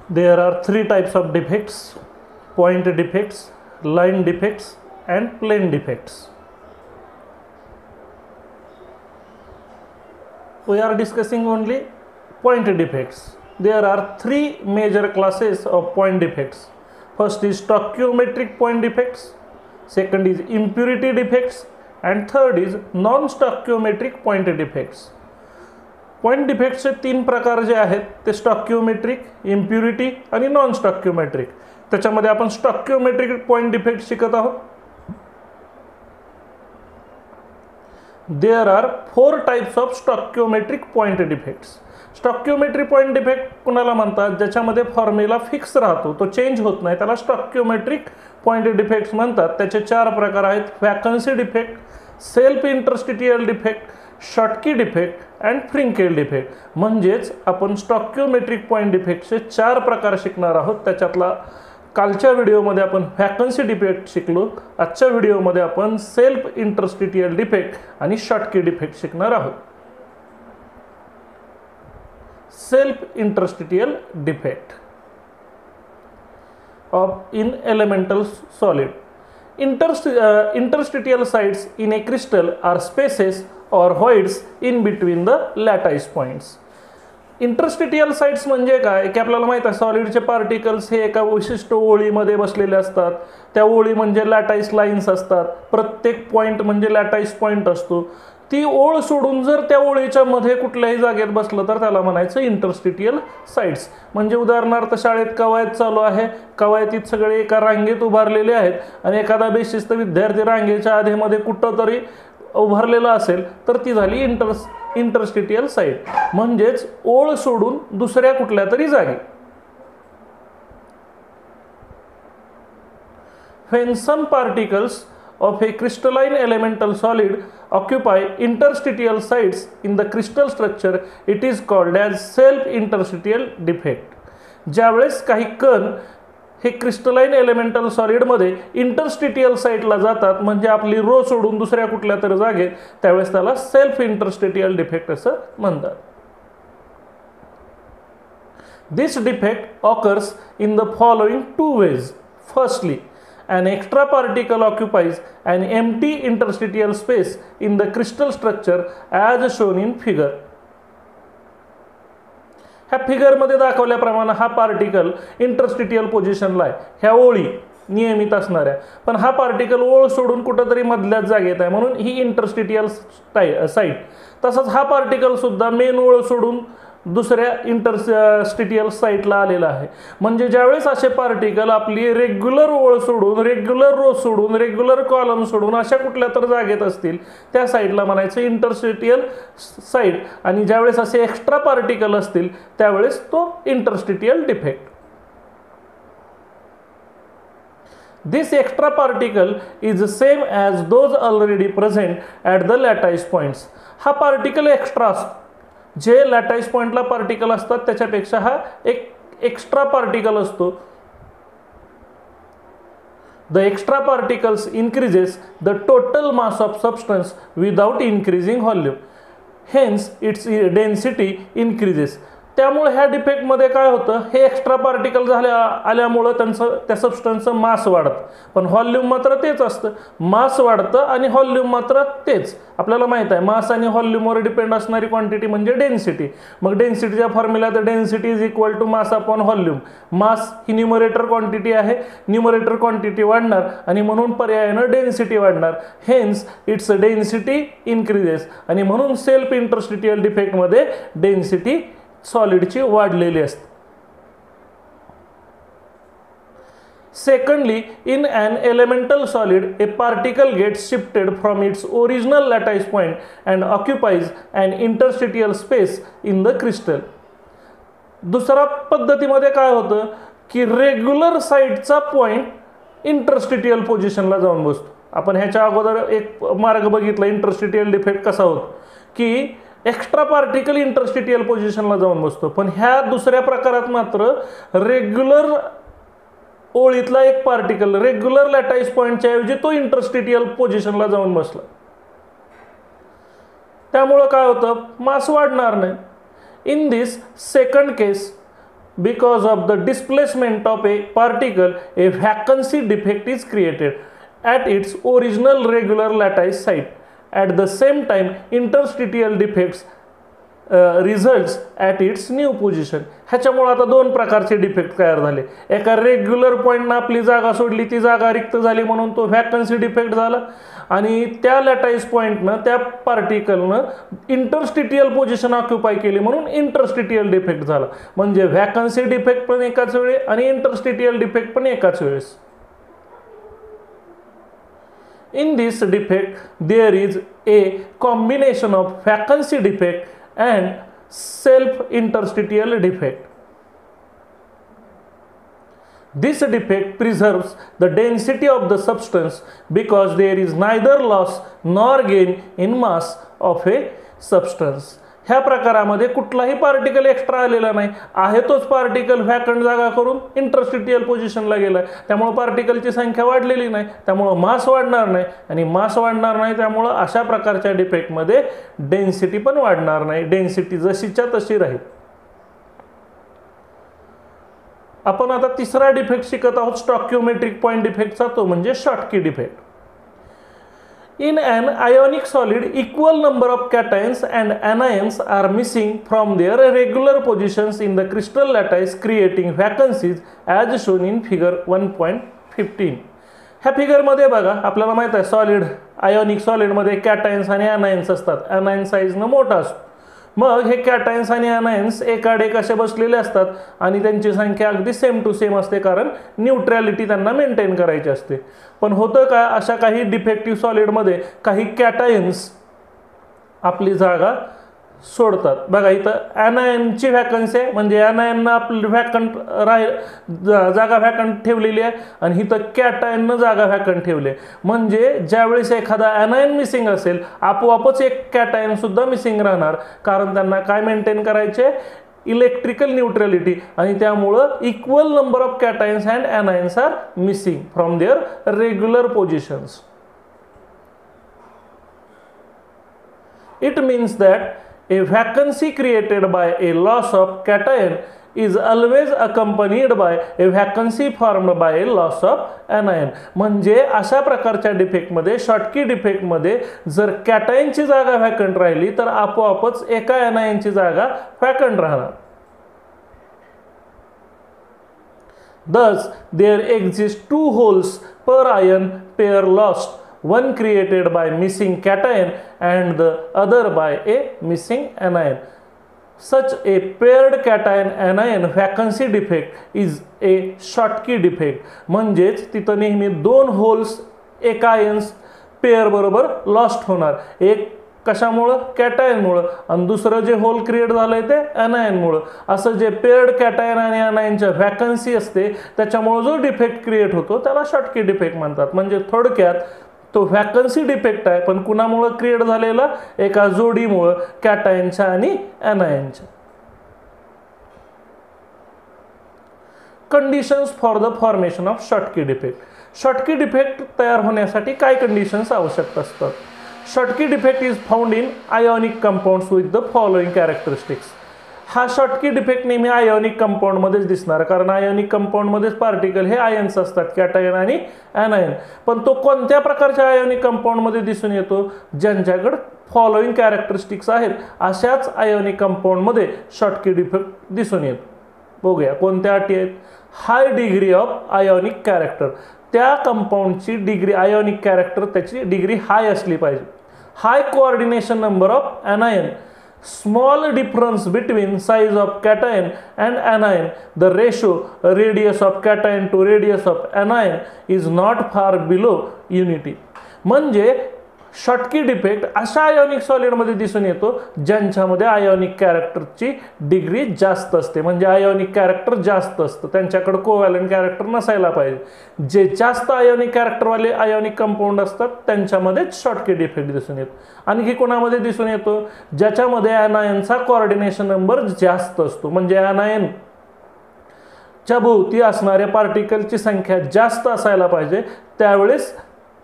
There are three types of defects: point defects, line defects, and plane defects. We are discussing only point defects. There are three major classes of point defects. First is stoichiometric point defects, second is impurity defects, and third is non-stoichiometric point defects. Point डिफेक्टचे तीन प्रकार जे आहेत ते स्टॉकिओमेट्रिक, impurity आणि non स्टॉकिओमेट्रिक. त्याच्यामध्ये आपण स्टॉकिओमेट्रिक point defect शिकत आहोत. There are 4 types of stoichiometric point defects. Stoichiometric point defect कुणाला म्हणतात? ज्याच्यामध्ये फॉर्म्युला फिक्स राहतो, तो चेंज होत नाही, त्याला स्टॉकिओमेट्रिक पॉइंट डिफेक्ट्स म्हणतात. त्याचे 4 प्रकार आहेत: vacancy defect, self interstitial defect, Schottky defect and Frenkel defect. म्हणजेच आपण स्टॉकिओमेट्रिक पॉइंट डिफेक्टचे 4 प्रकार शिकणार आहोत. त्याच्यातला कालच्या व्हिडिओमध्ये आपण वॅकन्सी डिफेक्ट शिकलो. आजच्या व्हिडिओमध्ये आपण सेल्फ इंटरस्टिटियल डिफेक्ट आणि शॉटकी डिफेक्ट शिकणार आहोत. Self interstitial defect of in elemental solid. Interstitial sites in a crystal are spaces or voids in between the lattice points. Interstitial sites म्हणजे काय की आपल्याला माहित आहे सॉलिडचे पार्टिकल्स हे एका विशिष्ट ओळीमध्ये बसलेले असतात. त्या ओळी म्हणजे लॅटाईस लाईन्स असतात. प्रत्येक पॉइंट म्हणजे लॅटाईस पॉइंट असतो. ती ओळ सोडून जर त्या ओळीच्या मध्ये कुठल्याही जागेत बसलं तर त्याला म्हणायचं इंटरस्टिटियल साइट्स. म्हणजे उदाहरणार्थ शाळेत कवायत चालू आहे, कवायतीत सगळे एका रांगेत उभारलेले आहेत आणि एखादा बेशिस्त विद्यार्थी रांगेच्या आधीमध्ये कुठं तरी उभारलेला असेल तर ती झाली इंटरस्टिटियल साइट. म्हणजेच ओळ सोडून दुसऱ्या कुठल्या तरी जागी. When some particles of a crystalline elemental solid occupy interstitial sites in the crystal structure, it is called as self interstitial defect. ज्यावेळेस काही कण हे क्रिस्टलाइन एलिमेंटल सॉलिडमध्ये इंटरस्टिटियल साइटला जातात, म्हणजे आपली रो सोडून दुसऱ्या कुठल्या तरी जागेत, त्यावेळेस त्याला सेल्फ इंटरस्टिटियल डिफेक्ट असं म्हणतात. This defect occurs in the following 2 ways. Firstly, an extra particle occupies an empty interstitial space in the crystal structure as shown in figure. ह्या फिगरमध्ये दाखवल्याप्रमाणे हा पार्टिकल इंटरस्टिटियल पोझिशनला आहे, ह्या ओळी नियमित असणाऱ्या, पण हा पार्टिकल ओळ सोडून कुठंतरी मधल्याच जागेत आहे म्हणून ही इंटरस्टिटियल साइट. तसंच हा पार्टिकल सुद्धा मेन ओळ सोडून दुसऱ्या इंटरस्टिटियल साइटला आलेला आहे. म्हणजे ज्यावेळेस असे पार्टिकल आपली रेग्युलर ओळ सोडून, रेग्युलर रो सोडून, रेग्युलर कॉलम सोडून अशा कुठल्या तर जागेत असतील त्या साइटला म्हणायचं इंटरस्टिटियल साइट. आणि ज्यावेळेस असे एक्स्ट्रा पार्टिकल असतील त्यावेळेस तो इंटरस्टिटियल defect. This extra particle is same as those already present at the lattice points. हा पार्टिकल एक्स्ट्रा असतो. जे लॅटाईस पॉइंटला पार्टिकल असतात त्याच्यापेक्षा हा एक एक्स्ट्रा पार्टिकल असतो. The extra particles increases the total mass of substance without increasing volume, hence its density increases. त्यामुळे ह्या डिफेक्टमध्ये काय होतं, हे एक्स्ट्रा पार्टिकल आल्यामुळं त्या सबस्टन्सचं मास वाढतं, पण व्हॉल्यूम मात्र तेच असतं. मास वाढतं आणि व्हॉल्यूम मात्र तेच. आपल्याला माहित आहे मास आणि व्हॉल्यूमवर डिपेंड असणारी क्वांटिटी म्हणजे डेन्सिटी. मग डेन्सिटीच्या फॉर्म्युला तर density is equal to mass upon volume. Mass ही न्यूमरेटर क्वांटिटी आहे, न्यूमरेटर क्वांटिटी वाढणार आणि म्हणून पर्यायानं डेन्सिटी वाढणार, हेन्स इट्स डेन्सिटी इन्क्रीजेस. आणि म्हणून सेल्फ इंटरस्टिटियल डिफेक्टमध्ये डेन्सिटी सॉलिडची वाढलेली असते. Secondly, in an elemental solid, a particle gets shifted from its original lattice point and occupies an interstitial space in the crystal. दुसऱ्या पद्धतीमध्ये काय होतं की रेग्युलर साइटचा पॉइंट इंटरस्टिटियल पोझिशनला जाऊन बसतो. आपण ह्याच्या अगोदर एक मार्ग बघितला इंटरस्टिटियल डिफेक्ट कसा होतो की एक्स्ट्रा पार्टिकल इंटरस्टिटियल पोझिशनला जाऊन बसतो, पण ह्या दुसऱ्या प्रकारात मात्र रेग्युलर ओळीतला एक पार्टिकल रेग्युलर लॅटाईस पॉइंटच्या ऐवजी तो इंटरस्टिटियल पोझिशनला जाऊन बसला. त्यामुळे काय होतं, मास वाढणार नाही. In this second case because of the displacement of a particle, a vacancy defect is created at its original regular lattice site. At the same time, interstitial defects results at its new position. ह्याच्यामुळे आता दोन प्रकारचे defect तयार झाले. एका regular पॉईंटनं आपली जागा सोडली, ती जागा रिक्त झाली म्हणून तो व्हॅकन्सी डिफेक्ट झाला, आणि त्या लॅटाईस पॉईंटनं त्या पार्टिकलनं इंटरस्टिटियल पोझिशन ऑक्युपाय केली म्हणून इंटरस्टिटियल डिफेक्ट झाला. म्हणजे व्हॅकन्सी डिफेक्ट पण एकाच वेळी आणि इंटरस्टिटियल डिफेक्ट पण एकाच वेळेस. In this defect, there is a combination of vacancy defect and self-interstitial defect. This defect preserves the density of the substance because there is neither loss nor gain in mass of a substance. ह्या प्रकारामध्ये कुठलाही particle extra आलेला नाही, आहे तोच particle vacant जागा करून इंटरस्टिटियल पोझिशनला गेला. त्यामुळे पार्टिकलची संख्या वाढलेली नाही, त्यामुळे मास वाढणार नाही, आणि मास वाढणार नाही त्यामुळे अशा प्रकारच्या डिफेक्टमध्ये डेन्सिटी पण वाढणार नाही, डेन्सिटी जशीच्या तशी राहील. आपण आता तिसरा डिफेक्ट शिकत आहोत स्टॉकिओमेट्रिक पॉइंट डिफेक्टचा, तो म्हणजे Schottky defect. In an ionic solid, equal number of cations and anions are missing from their regular positions in the crystal lattice, creating vacancies as shown in figure 1.15. ह्या फिगरमध्ये बघा, आपल्याला माहित आहे सॉलिड, आयोनिक सॉलिडमध्ये कॅटायन्स आणि अनायन्स असतात. अनायन साईजनं मोठा असतो. मग हे कॅटायन्स आणि अनायन्स एकाड एक असे बसलेले असतात आणि त्यांची संख्या अगदी सेम टू सेम असते, कारण न्यूट्रॅलिटी त्यांना मेंटेन करायची असते. पण होतं का, अशा काही डिफेक्टिव्ह सॉलिडमध्ये काही कॅटायन्स आपली जागा सोडतात. बघा इथं ॲनायनची व्हॅकन्सी आहे, म्हणजे ॲनायननं आपली व्हॅकंट जागा व्हॅकंट ठेवलेली आहे, आणि इथं कॅटायननं जागा व्हॅकंट ठेवली आहे. म्हणजे ज्यावेळेस एखादा ॲनायन मिसिंग असेल, आपोआपच एक कॅटायन सुद्धा मिसिंग राहणार, कारण त्यांना काय मेंटेन करायचे, इलेक्ट्रिकल न्यूट्रॅलिटी. आणि त्यामुळं equal number of cations and anions are missing from their regular positions. It means that a vacancy created by a loss of cation is always accompanied by a vacancy formed by a loss of anion. म्हणजे अशा प्रकारच्या डिफेक्टमध्ये, Schottky डिफेक्टमध्ये जर कॅटायनची जागा vacant राहिली तर आपोआपच एका ॲनायनची जागा व्हॅकंट राहणार. Thus there exist two holes per ion pair lost, one created by missing cation and the other by a missing anion. Such a paired cation anion vacancy defect is a Schottky defect. म्हणजेच तिथं नेहमी दोन holes एका ions pair बरोबर lost होणार. एक कशामुळं, कॅटायनमुळं, आणि दुसरं जे होल क्रिएट झालंय ते ॲनायनमुळं. असं जे पेअर्ड कॅटायन आणि ॲनायनच्या व्हॅकन्सी असते त्याच्यामुळं जो डिफेक्ट क्रिएट होतो त्याला शॉटकी डिफेक्ट म्हणतात. म्हणजे थोडक्यात तो व्हॅकन्सी डिफेक्ट आहे, पण कुणामुळं क्रिएट झालेला, एका जोडीमुळं कॅटायनच्या आणि ॲनायनच्या. Conditions for the formation of Schottky defect. Schottky defect तयार होण्यासाठी काय कंडिशन्स आवश्यक असतात. Schottky defect is found in ionic compounds with the following characteristics. हा शॉटकी डिफेक्ट नेहमी आयोनिक कंपाऊंडमध्येच दिसणार, कारण आयोनिक कंपाऊंडमध्येच पार्टिकल हे आयन्स असतात, कॅटायन आणि ॲनायन. पण तो कोणत्या प्रकारच्या आयोनिक कंपाऊंडमध्ये दिसून येतो, ज्यांच्याकडे फॉलोइंग कॅरेक्टरिस्टिक्स आहेत अशाच आयोनिक कंपाऊंडमध्ये शॉटकी डिफेक्ट दिसून येतो. बघूया कोणत्या अटी आहेत. High degree of ionic character. त्या कंपाऊंडची डिग्री, आयोनिक कॅरेक्टर त्याची डिग्री हाय असली पाहिजे. High coordination number of anion. Small difference between size of cation and anion. The ratio radius of cation to radius of anion is not far below unity. म्हणजे Schottky defect अशा ionic सॉलिडमध्ये दिसून येतो ज्यांच्यामध्ये ionic कॅरेक्टरची degree जास्त असते. म्हणजे ionic character जास्त असतं, त्यांच्याकडे कोव्हॅलंट कॅरेक्टर नसायला पाहिजे. जे जास्त आयोनिक कॅरेक्टरवाले आयोनिक कंपाऊंड असतात त्यांच्यामध्येच शॉटकी डिफेक्ट दिसून येतो. आणखी कोणामध्ये दिसून येतो, ज्याच्यामध्ये ॲनायनचा कोऑर्डिनेशन नंबर जास्त असतो. म्हणजे ॲनायन च्या भोवती असणाऱ्या पार्टिकलची संख्या जास्त असायला पाहिजे, त्यावेळेस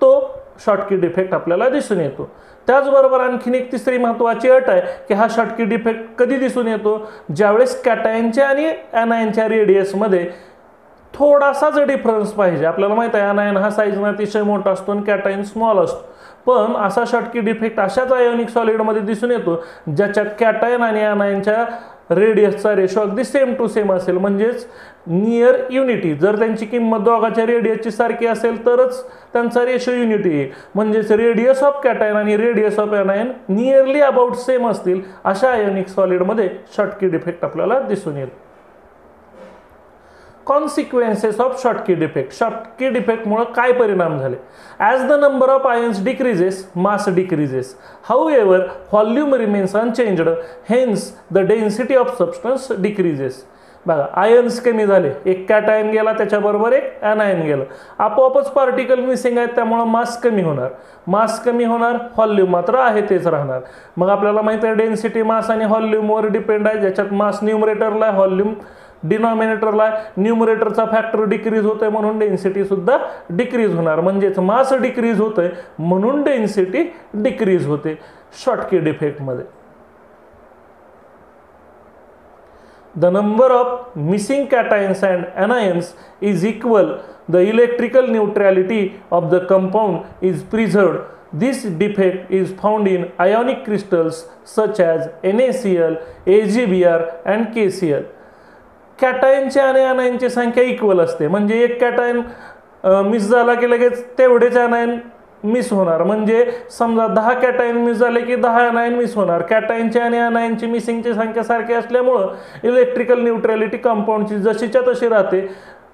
तो शॉर्टकी डिफेक्ट आपल्याला दिसून येतो. त्याचबरोबर आणखीन एक तिसरी महत्त्वाची अट आहे की हा शॉर्टकी डिफेक्ट कधी दिसून येतो, ज्यावेळेस कॅटायनच्या आणि ॲनायनच्या रेडियसमध्ये थोडासाच डिफरन्स पाहिजे. आपल्याला माहिती आहे ॲनायन हा साईजने अतिशय मोठा असतो आणि कॅटायन स्मॉल असतो, पण असा शॉर्टकी डिफेक्ट अशाच आयोनिक सॉलिडमध्ये दिसून येतो ज्याच्यात कॅटायन आणि ॲनायनच्या रेडियसचा रेशो अगदी सेम टू सेम असेल, म्हणजेच नियर युनिटी. जर त्यांची किंमत दोघांच्या रेडियसची सारखी असेल तरच त्यांचा रेशो युनिटी येईल, म्हणजेच रेडियस ऑफ कॅटायन आणि radius of anion nearly about same असतील अशा आयोनिक सॉलिडमध्ये शॉर्टकी डिफेक्ट आपल्याला दिसून येईल. Consequences of Schottky defect. Schottky डिफेक्टमुळे काय परिणाम झाले? As the number of ions decreases, mass decreases. However volume remains unchanged, hence the density of substance decreases. बघा, आयन्स कमी झाले, एक कॅटायन गेला त्याच्याबरोबर एक ॲनायन गेलं, आपोआपच पार्टिकल मिसिंग आहेत, त्यामुळे मास कमी होणार. मास कमी होणार, व्हॉल्यूम मात्र आहे तेच राहणार. मग आपल्याला माहिती आहे डेन्सिटी मास आणि व्हॉल्यूमवर डिपेंड आहे, ज्याच्यात मास न्यूमरेटरला आहे, व्हॉल्यूम डिनॉमिनेटरला. न्यूमरेटरचा फॅक्टर डिक्रीज होतोय म्हणून डेन्सिटी सुद्धा डिक्रीज होणार, म्हणजेच मास डिक्रीज होतोय म्हणून डेन्सिटी डिक्रीज होते Schottky डिफेक्टमध्ये. The number of missing cations and anions is equal. The electrical neutrality of the compound is preserved. This defect is found in ionic crystals such as NaCl, AgBr and KCl. कॅटायनची आणि ॲनायनची संख्या equal असते, म्हणजे एक cation miss झाला की लगेच तेवढेच ॲनायन miss होणार. म्हणजे समजा 10 कॅटायन मिस झाले की 10 ॲनायन मिस होणार. कॅटायनची आणि ॲनायनची मिसिंगची संख्या सारखी असल्यामुळं इलेक्ट्रिकल न्यूट्रॅलिटी कंपाऊंडची जशीच्या तशी राहते.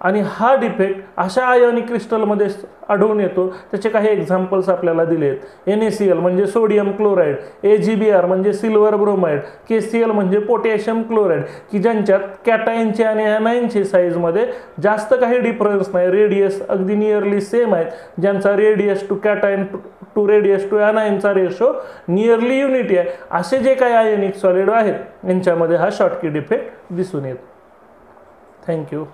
आणि हा डिफेक्ट अशा आयोनिक क्रिस्टलमध्ये आढळून येतो. त्याचे काही एक्झाम्पल्स आपल्याला दिले आहेत. NaCl म्हणजे सोडियम क्लोराईड, AgBr म्हणजे सिल्वर ब्रोमाइड, KCl म्हणजे पोटॅशियम क्लोराईड, की ज्यांच्यात कॅटायनचे आणि ॲनायनचे साईजमध्ये जास्त काही डिफरन्स नाही, रेडियस अगदी नियरली सेम आहेत, ज्यांचा radius to cation to radius to ॲनायनचा रेशो नियरली युनिटी आहे. असे जे काही आयोनिक सॉलिड आहेत यांच्यामध्ये हा शॉर्टकी डिफेक्ट दिसून येतो. थँक्यू.